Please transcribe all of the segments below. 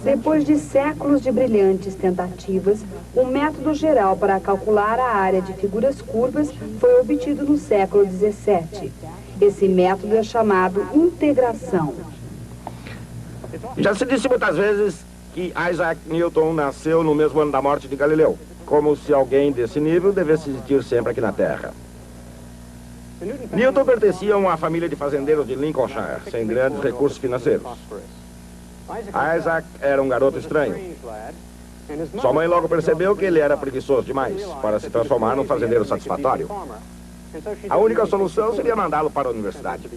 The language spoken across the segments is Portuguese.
Depois de séculos de brilhantes tentativas, um método geral para calcular a área de figuras curvas foi obtido no século XVII. Esse método é chamado integração. Já se disse muitas vezes que Isaac Newton nasceu no mesmo ano da morte de Galileu, como se alguém desse nível devesse existir sempre aqui na Terra. Newton pertencia a uma família de fazendeiros de Lincolnshire, sem grandes recursos financeiros. Isaac era um garoto estranho. Sua mãe logo percebeu que ele era preguiçoso demais para se transformar num fazendeiro satisfatório. A única solução seria mandá-lo para a universidade.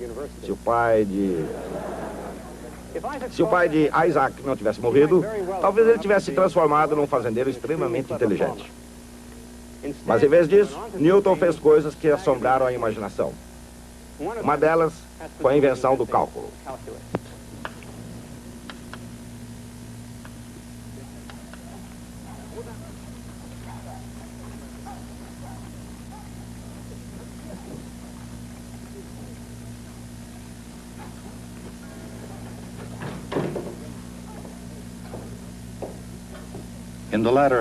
Se o pai de Isaac não tivesse morrido, talvez ele tivesse se transformado num fazendeiro extremamente inteligente. Mas em vez disso, Newton fez coisas que assombraram a imaginação. Uma delas foi a invenção do cálculo.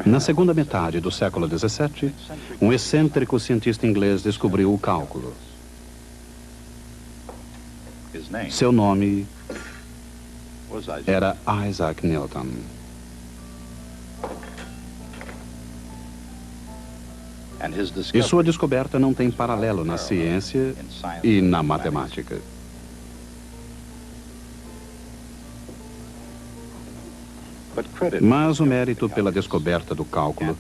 Na segunda metade do século XVII, um excêntrico cientista inglês descobriu o cálculo. Seu nome era Isaac Newton. E sua descoberta não tem paralelo na ciência e na matemática. Mas o mérito pela descoberta do cálculo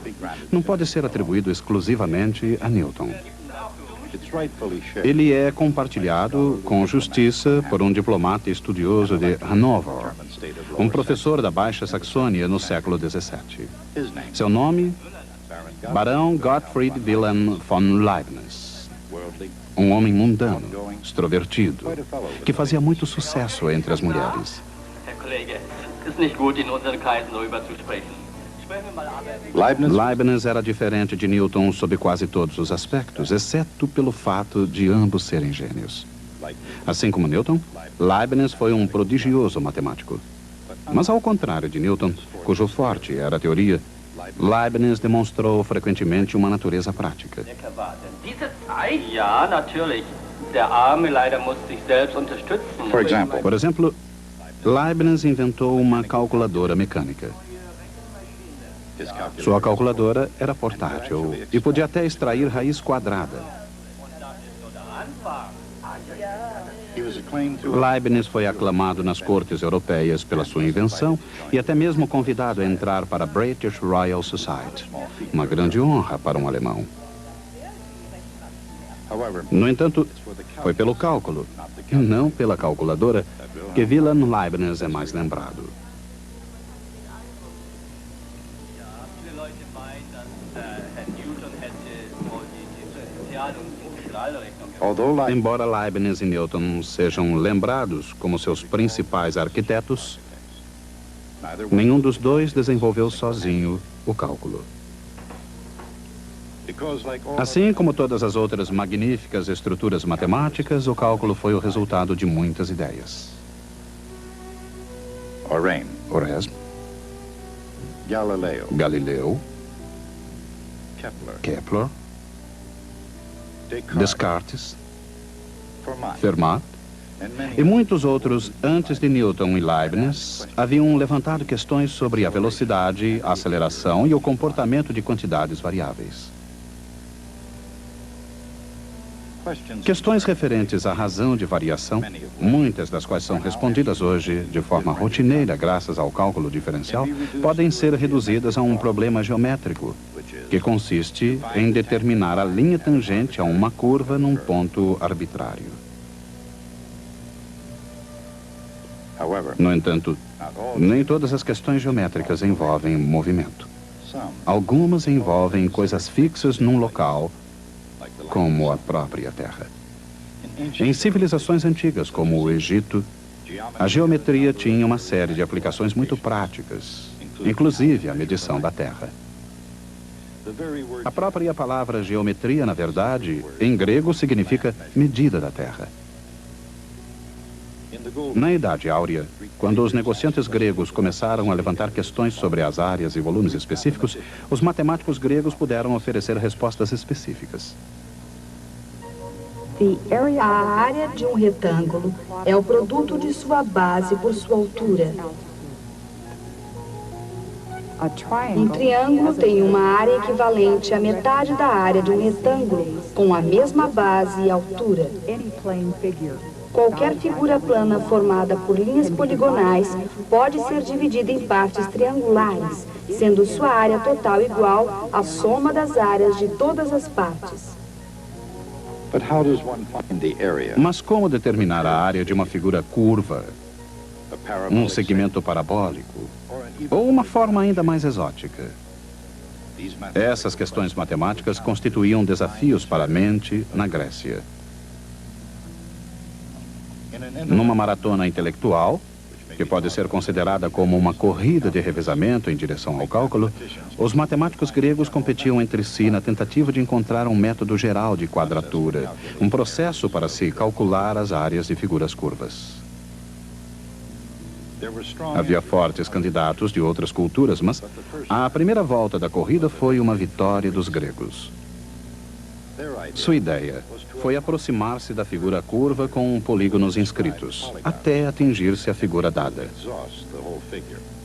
não pode ser atribuído exclusivamente a Newton. Ele é compartilhado com justiça por um diplomata estudioso de Hannover, um professor da Baixa Saxônia no século XVII. Seu nome? Barão Gottfried Wilhelm von Leibniz. Um homem mundano, extrovertido, que fazia muito sucesso entre as mulheres. Leibniz era diferente de Newton sob quase todos os aspectos, exceto pelo fato de ambos serem gênios. Assim como Newton, Leibniz foi um prodigioso matemático. Mas ao contrário de Newton, cujo forte era a teoria, Leibniz demonstrou frequentemente uma natureza prática. Por exemplo, Leibniz inventou uma calculadora mecânica. Sua calculadora era portátil e podia até extrair raiz quadrada. Leibniz foi aclamado nas cortes europeias pela sua invenção e até mesmo convidado a entrar para a British Royal Society, uma grande honra para um alemão. No entanto, foi pelo cálculo, e não pela calculadora, que Wilhelm Leibniz é mais lembrado. Embora Leibniz e Newton sejam lembrados como seus principais arquitetos, nenhum dos dois desenvolveu sozinho o cálculo. Assim como todas as outras magníficas estruturas matemáticas, o cálculo foi o resultado de muitas ideias. Orésme, Galileu, Kepler, Descartes, Fermat, E muitos outros, antes de Newton e Leibniz, haviam levantado questões sobre a velocidade, a aceleração e o comportamento de quantidades variáveis. Questões referentes à razão de variação, muitas das quais são respondidas hoje de forma rotineira graças ao cálculo diferencial, podem ser reduzidas a um problema geométrico, que consiste em determinar a linha tangente a uma curva num ponto arbitrário. No entanto, nem todas as questões geométricas envolvem movimento. Algumas envolvem coisas fixas num local, como a própria Terra. Em civilizações antigas, como o Egito, a geometria tinha uma série de aplicações muito práticas, inclusive a medição da Terra. A própria palavra geometria, na verdade, em grego significa medida da Terra. Na Idade Áurea, quando os negociantes gregos começaram a levantar questões sobre as áreas e volumes específicos, os matemáticos gregos puderam oferecer respostas específicas. A área de um retângulo é o produto de sua base por sua altura. Um triângulo tem uma área equivalente à metade da área de um retângulo, com a mesma base e altura. Qualquer figura plana formada por linhas poligonais pode ser dividida em partes triangulares, sendo sua área total igual à soma das áreas de todas as partes. Mas como determinar a área de uma figura curva, um segmento parabólico, ou uma forma ainda mais exótica? Essas questões matemáticas constituíam desafios para a mente na Grécia. Numa maratona intelectual, que pode ser considerada como uma corrida de revezamento em direção ao cálculo, os matemáticos gregos competiam entre si na tentativa de encontrar um método geral de quadratura, um processo para se calcular as áreas de figuras curvas. Havia fortes candidatos de outras culturas, mas a primeira volta da corrida foi uma vitória dos gregos. Sua ideia foi aproximar-se da figura curva com polígonos inscritos, até atingir-se a figura dada.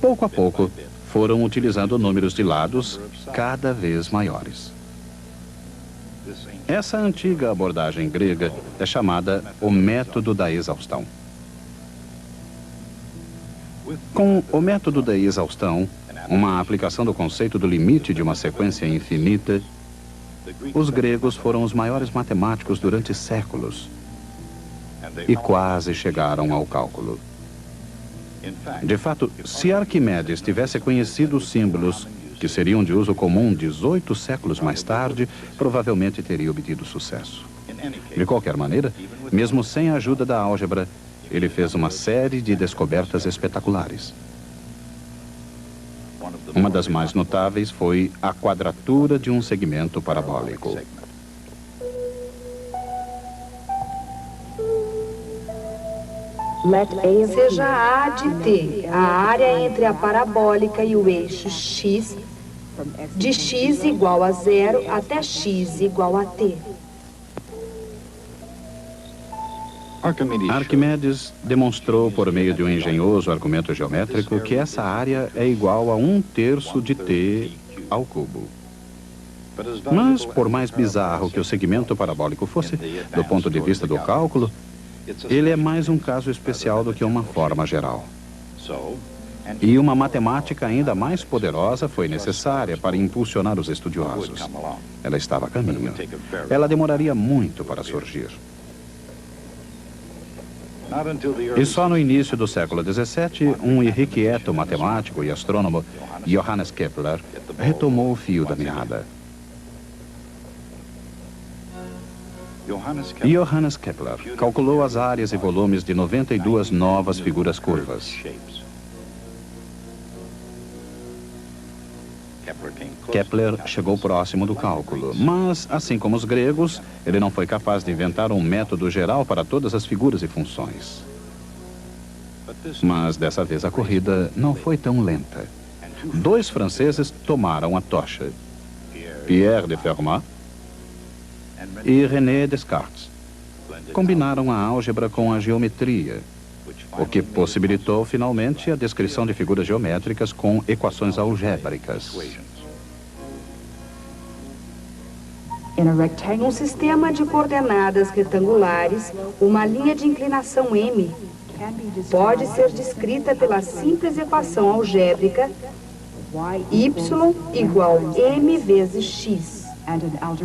Pouco a pouco, foram utilizando números de lados cada vez maiores. Essa antiga abordagem grega é chamada o método da exaustão. Com o método da exaustão, uma aplicação do conceito do limite de uma sequência infinita, os gregos foram os maiores matemáticos durante séculos e quase chegaram ao cálculo. De fato, se Arquimedes tivesse conhecido os símbolos que seriam de uso comum 18 séculos mais tarde, provavelmente teria obtido sucesso. De qualquer maneira, mesmo sem a ajuda da álgebra, ele fez uma série de descobertas espetaculares. Uma das mais notáveis foi a quadratura de um segmento parabólico. Seja A de T a área entre a parabólica e o eixo x, de x igual a 0 até x igual a t. Arquimedes demonstrou por meio de um engenhoso argumento geométrico que essa área é igual a 1/3 de t ao cubo. Mas, por mais bizarro que o segmento parabólico fosse, do ponto de vista do cálculo, ele é mais um caso especial do que uma forma geral. E uma matemática ainda mais poderosa foi necessária para impulsionar os estudiosos. Ela estava a caminho. Ela demoraria muito para surgir. E só no início do século XVII, um irrequieto matemático e astrônomo, Johannes Kepler, retomou o fio da meada. Johannes Kepler calculou as áreas e volumes de 92 novas figuras curvas. Kepler chegou próximo do cálculo, mas, assim como os gregos, ele não foi capaz de inventar um método geral para todas as figuras e funções. Mas dessa vez a corrida não foi tão lenta. 2 franceses tomaram a tocha: Pierre de Fermat e René Descartes. combinaram a álgebra com a geometria, o que possibilitou, finalmente, a descrição de figuras geométricas com equações algébricas. Em um sistema de coordenadas retangulares, uma linha de inclinação m pode ser descrita pela simples equação algébrica y igual m vezes x.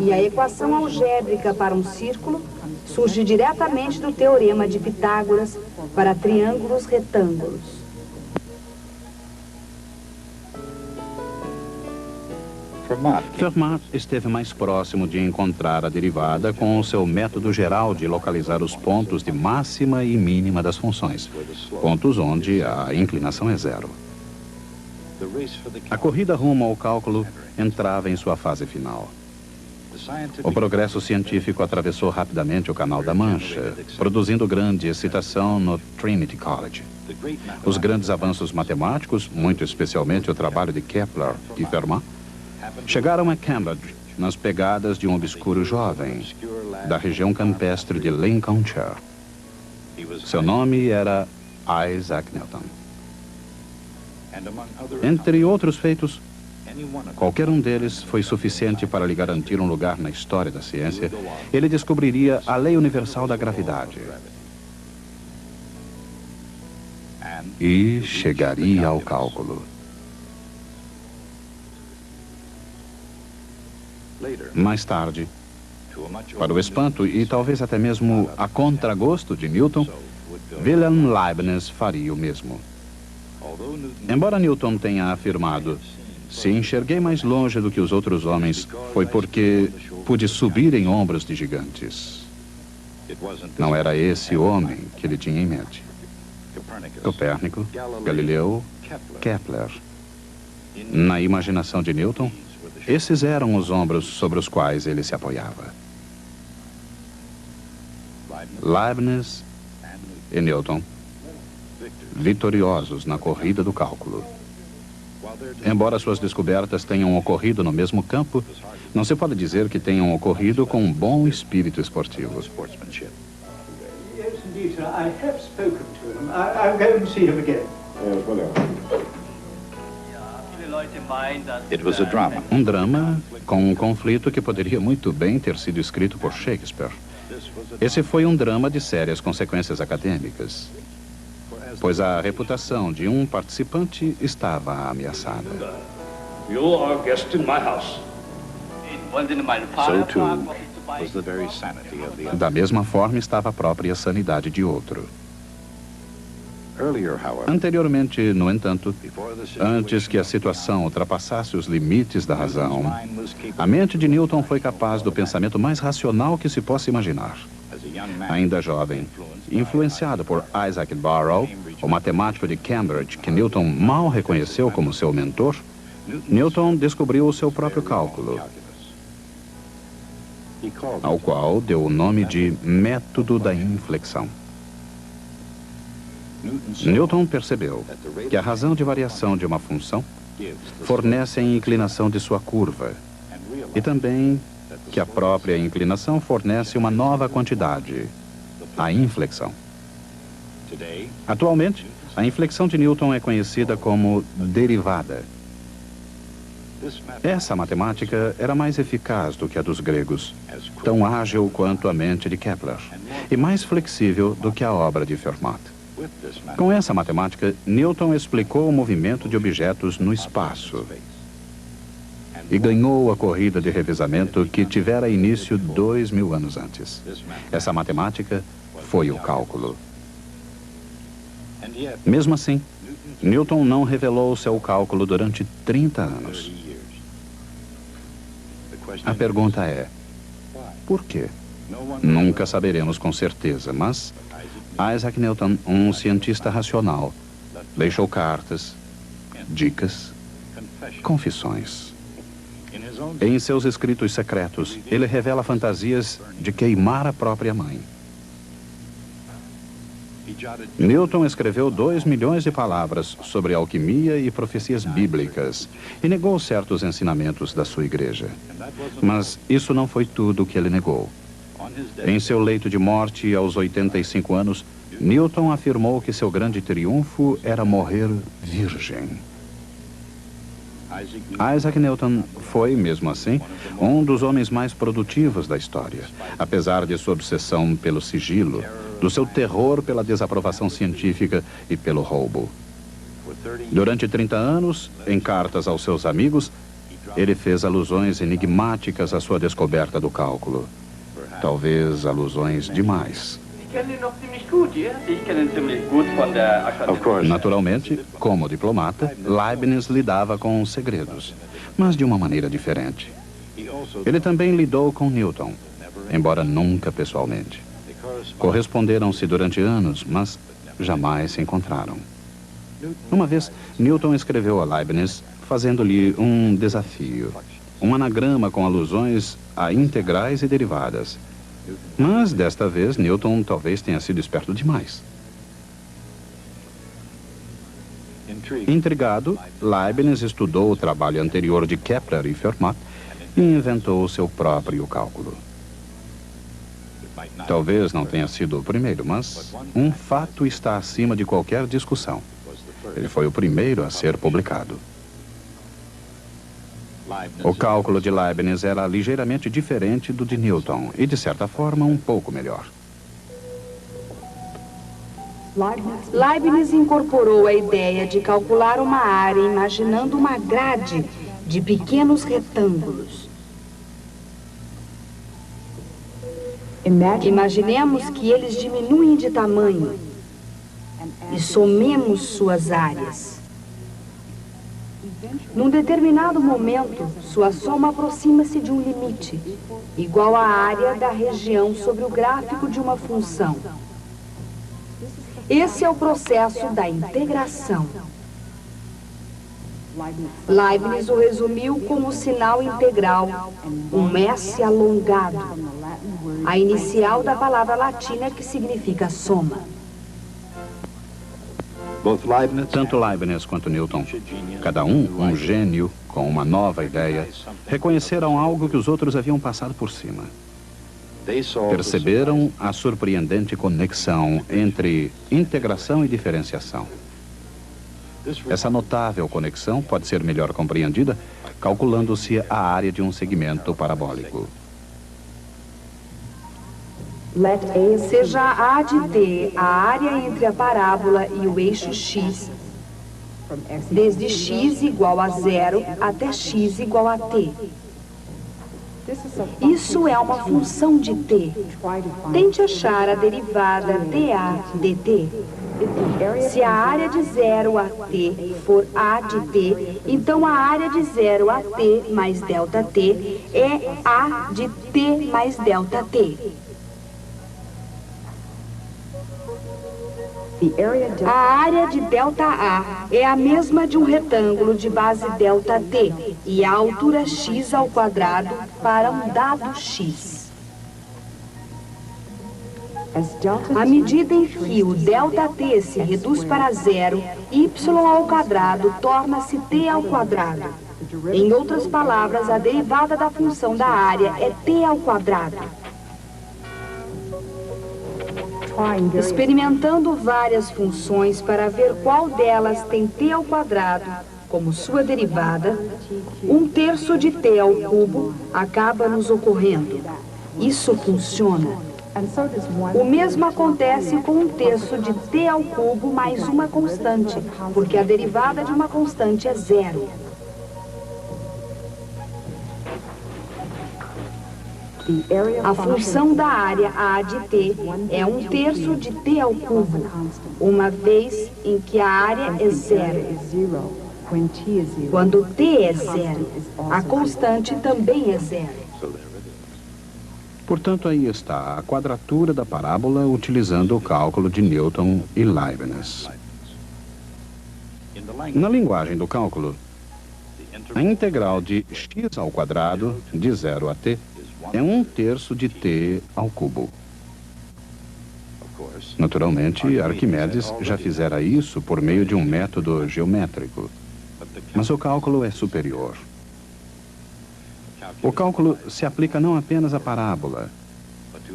E a equação algébrica para um círculo surge diretamente do teorema de Pitágoras para triângulos retângulos. Fermat esteve mais próximo de encontrar a derivada com o seu método geral de localizar os pontos de máxima e mínima das funções, pontos onde a inclinação é zero. A corrida rumo ao cálculo entrava em sua fase final. O progresso científico atravessou rapidamente o Canal da Mancha, produzindo grande excitação no Trinity College. Os grandes avanços matemáticos, muito especialmente o trabalho de Kepler e Fermat, chegaram a Cambridge nas pegadas de um obscuro jovem da região campestre de Lincolnshire. Seu nome era Isaac Newton. Entre outros feitos, qualquer um deles foi suficiente para lhe garantir um lugar na história da ciência. Ele descobriria a lei universal da gravidade e chegaria ao cálculo. Mais tarde, para o espanto e talvez até mesmo a contragosto de Newton, Wilhelm Leibniz faria o mesmo. Embora Newton tenha afirmado: "Se enxerguei mais longe do que os outros homens, foi porque pude subir em ombros de gigantes." Não era esse o homem que ele tinha em mente. Copérnico, Galileu, Kepler. Na imaginação de Newton, esses eram os ombros sobre os quais ele se apoiava. Leibniz e Newton, vitoriosos na corrida do cálculo. Embora suas descobertas tenham ocorrido no mesmo campo, não se pode dizer que tenham ocorrido com um bom espírito esportivo. Yes, indeed, sir. I have spoken to him. I'm going to see him again. Um drama com um conflito que poderia muito bem ter sido escrito por Shakespeare. Esse foi um drama de sérias consequências acadêmicas, pois a reputação de um participante estava ameaçada. You are guest in my house. So too was the very sanity of the other. Da mesma forma estava a própria sanidade de outro. Earlier, however, Anteriormente, no entanto, before the antes que a situação ultrapassasse os limites da razão, a mente de Newton foi capaz do pensamento mais racional que se possa imaginar. Ainda jovem, influenciado por Isaac Barrow, o matemático de Cambridge que Newton mal reconheceu como seu mentor, Newton descobriu o seu próprio cálculo, ao qual deu o nome de método da inflexão. Newton percebeu que a razão de variação de uma função fornece a inclinação de sua curva e também que a própria inclinação fornece uma nova quantidade, a inflexão. Atualmente, a inflexão de Newton é conhecida como derivada. Essa matemática era mais eficaz do que a dos gregos, tão ágil quanto a mente de Kepler, e mais flexível do que a obra de Fermat. Com essa matemática, Newton explicou o movimento de objetos no espaço e ganhou a corrida de revezamento que tivera início 2000 anos antes. Essa matemática foi o cálculo. Mesmo assim, Newton não revelou seu cálculo durante 30 anos. A pergunta é: por quê? Nunca saberemos com certeza, mas Isaac Newton, um cientista racional, deixou cartas, dicas, confissões. Em seus escritos secretos, ele revela fantasias de queimar a própria mãe. Newton escreveu 2 milhões de palavras sobre alquimia e profecias bíblicas e negou certos ensinamentos da sua igreja. Mas isso não foi tudo o que ele negou. Em seu leito de morte, aos 85 anos, Newton afirmou que seu grande triunfo era morrer virgem. Isaac Newton foi, mesmo assim, um dos homens mais produtivos da história, apesar de sua obsessão pelo sigilo, do seu terror pela desaprovação científica e pelo roubo. Durante 30 anos, em cartas aos seus amigos, ele fez alusões enigmáticas à sua descoberta do cálculo. Talvez alusões demais. Naturalmente, como diplomata, Leibniz lidava com segredos, mas de uma maneira diferente. Ele também lidou com Newton, embora nunca pessoalmente. Corresponderam-se durante anos, mas jamais se encontraram. Uma vez, Newton escreveu a Leibniz fazendo-lhe um desafio, um anagrama com alusões a integrais e derivadas. Mas, desta vez, Newton talvez tenha sido esperto demais. Intrigado, Leibniz estudou o trabalho anterior de Kepler e Fermat e inventou seu próprio cálculo. Talvez não tenha sido o primeiro, mas um fato está acima de qualquer discussão. Ele foi o primeiro a ser publicado. O cálculo de Leibniz era ligeiramente diferente do de Newton e, de certa forma, um pouco melhor. Leibniz incorporou a ideia de calcular uma área imaginando uma grade de pequenos retângulos. Imaginemos que eles diminuem de tamanho e somemos suas áreas. Num determinado momento, sua soma aproxima-se de um limite, igual à área da região sobre o gráfico de uma função. Esse é o processo da integração. Leibniz o resumiu como o sinal integral, um S alongado, a inicial da palavra latina que significa soma. Tanto Leibniz quanto Newton, cada um gênio com uma nova ideia, reconheceram algo que os outros haviam passado por cima. Perceberam a surpreendente conexão entre integração e diferenciação. Essa notável conexão pode ser melhor compreendida calculando-se a área de um segmento parabólico. Seja A de t a área entre a parábola e o eixo x, desde x igual a 0 até x igual a t. Isso é uma função de t. Tente achar a derivada dA dt. Se a área de 0 a t for A de t, então a área de 0 a t mais ΔT é A de t mais ΔT. A área de ΔA é a mesma de um retângulo de base ΔT e a altura x ao quadrado para um dado x. À medida em que o ΔT se reduz para zero, y ao quadrado torna-se t ao quadrado. Em outras palavras, a derivada da função da área é t ao quadrado. Experimentando várias funções para ver qual delas tem t ao quadrado como sua derivada, 1/3 de t ao cubo acaba nos ocorrendo. Isso funciona. O mesmo acontece com 1/3 de t ao cubo mais uma constante, porque a derivada de uma constante é zero. A função da área A de t é 1/3 de t ao cubo, uma vez em que a área é zero. Quando t é zero, a constante também é zero. Portanto, aí está a quadratura da parábola utilizando o cálculo de Newton e Leibniz. Na linguagem do cálculo, a integral de x ao quadrado, de 0 a t, é 1/3 de t ao cubo. Naturalmente, Arquimedes já fizera isso por meio de um método geométrico, mas o cálculo é superior. O cálculo se aplica não apenas à parábola,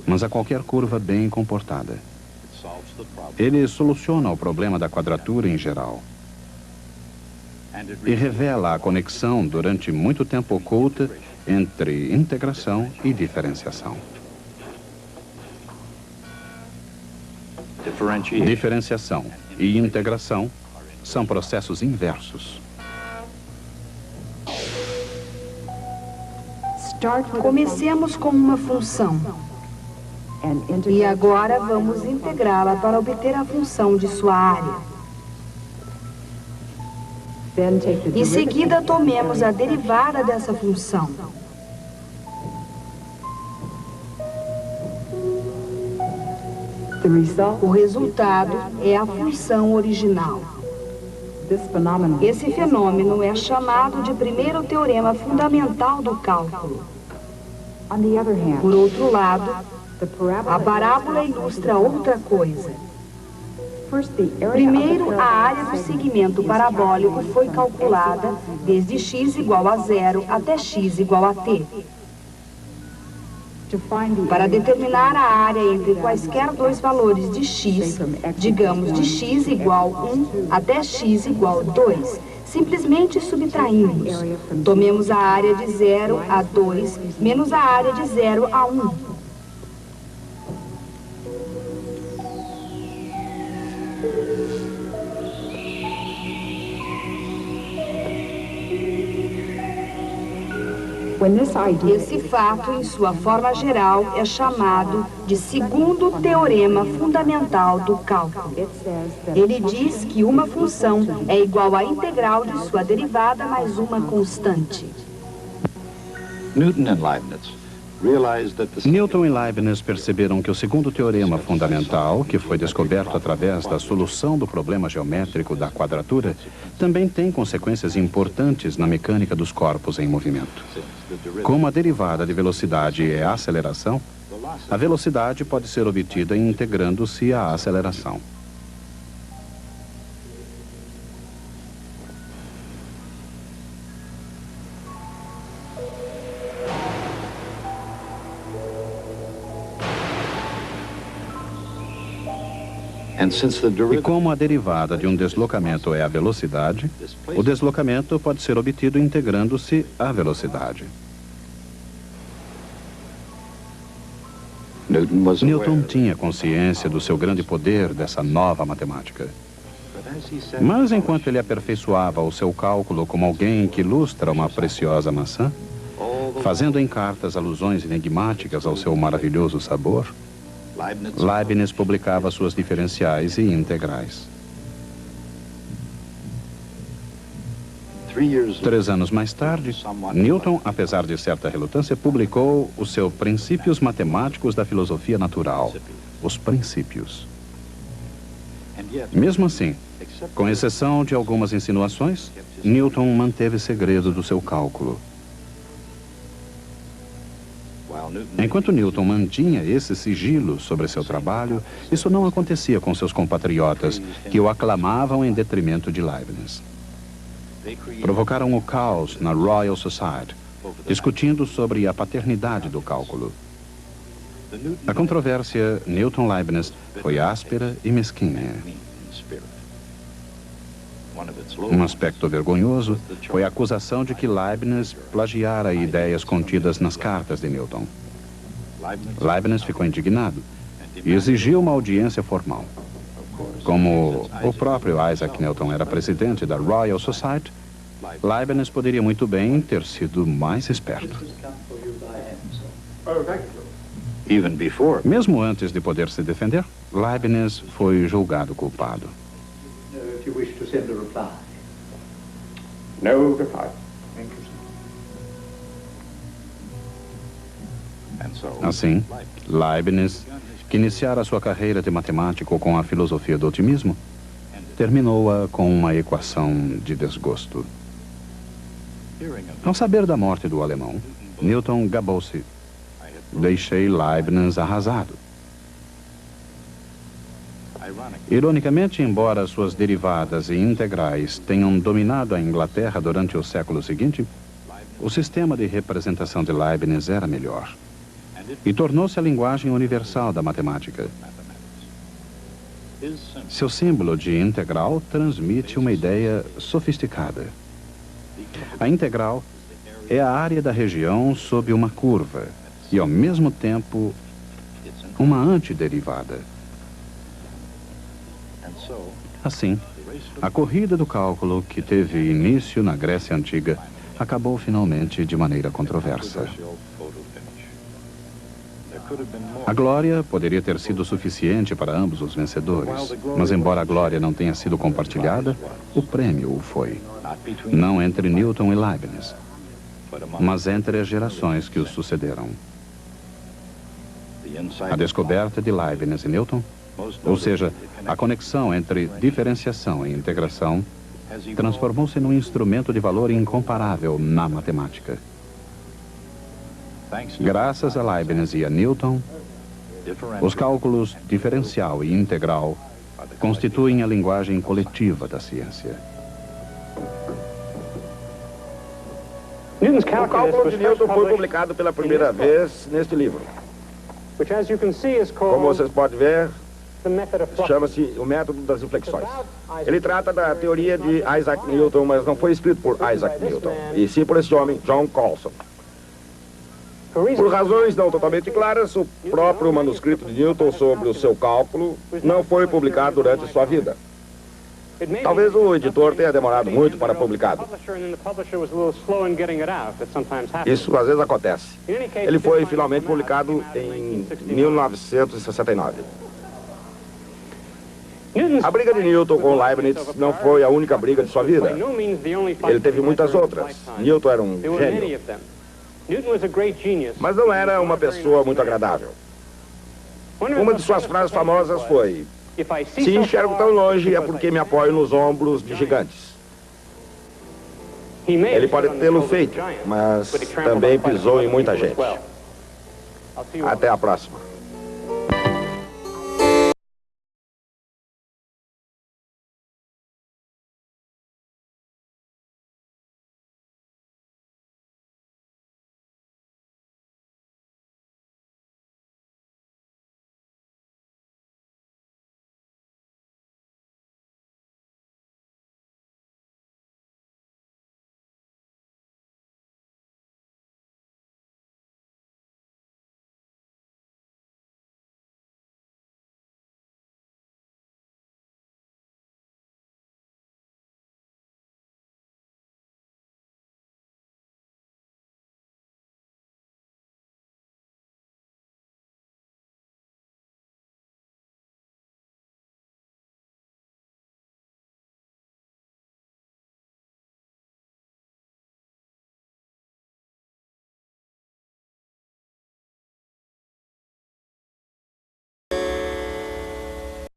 mas a qualquer curva bem comportada. Ele soluciona o problema da quadratura em geral e revela a conexão durante muito tempo oculta entre integração e diferenciação. Diferenciação e integração são processos inversos. Comecemos com uma função. E agora vamos integrá-la para obter a função de sua área. Em seguida, tomemos a derivada dessa função. O resultado é a função original. Esse fenômeno é chamado de primeiro teorema fundamental do cálculo. Por outro lado, a parábola ilustra outra coisa. Primeiro, a área do segmento parabólico foi calculada desde x igual a 0 até x igual a t. Para determinar a área entre quaisquer dois valores de x, digamos de x igual 1 até x igual 2, simplesmente subtraímos. Tomemos a área de 0 a 2 menos a área de 0 a 1. Esse fato, em sua forma geral, é chamado de segundo teorema fundamental do cálculo. Ele diz que uma função é igual à integral de sua derivada mais uma constante. Newton e Leibniz perceberam que o segundo teorema fundamental, que foi descoberto através da solução do problema geométrico da quadratura, também tem consequências importantes na mecânica dos corpos em movimento. Como a derivada de velocidade é a aceleração, a velocidade pode ser obtida integrando-se à aceleração. E como a derivada de um deslocamento é a velocidade, o deslocamento pode ser obtido integrando-se à velocidade. Newton tinha consciência do seu grande poder dessa nova matemática. Mas enquanto ele aperfeiçoava o seu cálculo como alguém que ilustra uma preciosa maçã, fazendo em cartas alusões enigmáticas ao seu maravilhoso sabor, Leibniz publicava suas diferenciais e integrais. 3 anos mais tarde, Newton, apesar de certa relutância, publicou os seus Princípios Matemáticos da Filosofia Natural, os Princípios. Mesmo assim, com exceção de algumas insinuações, Newton manteve segredo do seu cálculo. Enquanto Newton mantinha esse sigilo sobre seu trabalho, isso não acontecia com seus compatriotas, que o aclamavam em detrimento de Leibniz. Provocaram o caos na Royal Society, discutindo sobre a paternidade do cálculo. A controvérsia Newton-Leibniz foi áspera e mesquinha. Um aspecto vergonhoso foi a acusação de que Leibniz plagiara ideias contidas nas cartas de Newton. Leibniz ficou indignado e exigiu uma audiência formal. Como o próprio Isaac Newton era presidente da Royal Society, Leibniz poderia muito bem ter sido mais esperto. Mesmo antes de poder se defender, Leibniz foi julgado culpado. If you wish to send a reply. No reply. Assim, Leibniz, que iniciara sua carreira de matemático com a filosofia do otimismo, terminou-a com uma equação de desgosto. Ao saber da morte do alemão, Newton gabou-se. Deixei Leibniz arrasado. Ironicamente, embora suas derivadas e integrais tenham dominado a Inglaterra durante o século seguinte, o sistema de representação de Leibniz era melhor. e tornou-se a linguagem universal da matemática. Seu símbolo de integral transmite uma ideia sofisticada. A integral é a área da região sob uma curva e, ao mesmo tempo, uma antiderivada. Assim, a corrida do cálculo, que teve início na Grécia Antiga, acabou finalmente de maneira controversa. A glória poderia ter sido suficiente para ambos os vencedores, mas embora a glória não tenha sido compartilhada, o prêmio o foi. Não entre Newton e Leibniz, mas entre as gerações que os sucederam. A descoberta de Leibniz e Newton, ou seja, a conexão entre diferenciação e integração, transformou-se num instrumento de valor incomparável na matemática. Graças a Leibniz e a Newton, os cálculos diferencial e integral constituem a linguagem coletiva da ciência. O cálculo de Newton foi publicado pela primeira vez neste livro. Como vocês podem ver, chama-se O Método das Inflexões. Ele trata da teoria de Isaac Newton, mas não foi escrito por Isaac Newton, e sim por esse homem, John Colson. Por razões não totalmente claras, o próprio manuscrito de Newton sobre o seu cálculo não foi publicado durante sua vida. Talvez o editor tenha demorado muito para publicá-lo. Isso às vezes acontece. Ele foi finalmente publicado em 1969. A briga de Newton com Leibniz não foi a única briga de sua vida. Ele teve muitas outras. Newton era um gênio, mas não era uma pessoa muito agradável. Uma de suas frases famosas foi: se enxergo tão longe é porque me apoio nos ombros de gigantes. Ele pode tê-lo feito, mas também pisou em muita gente. Até a próxima.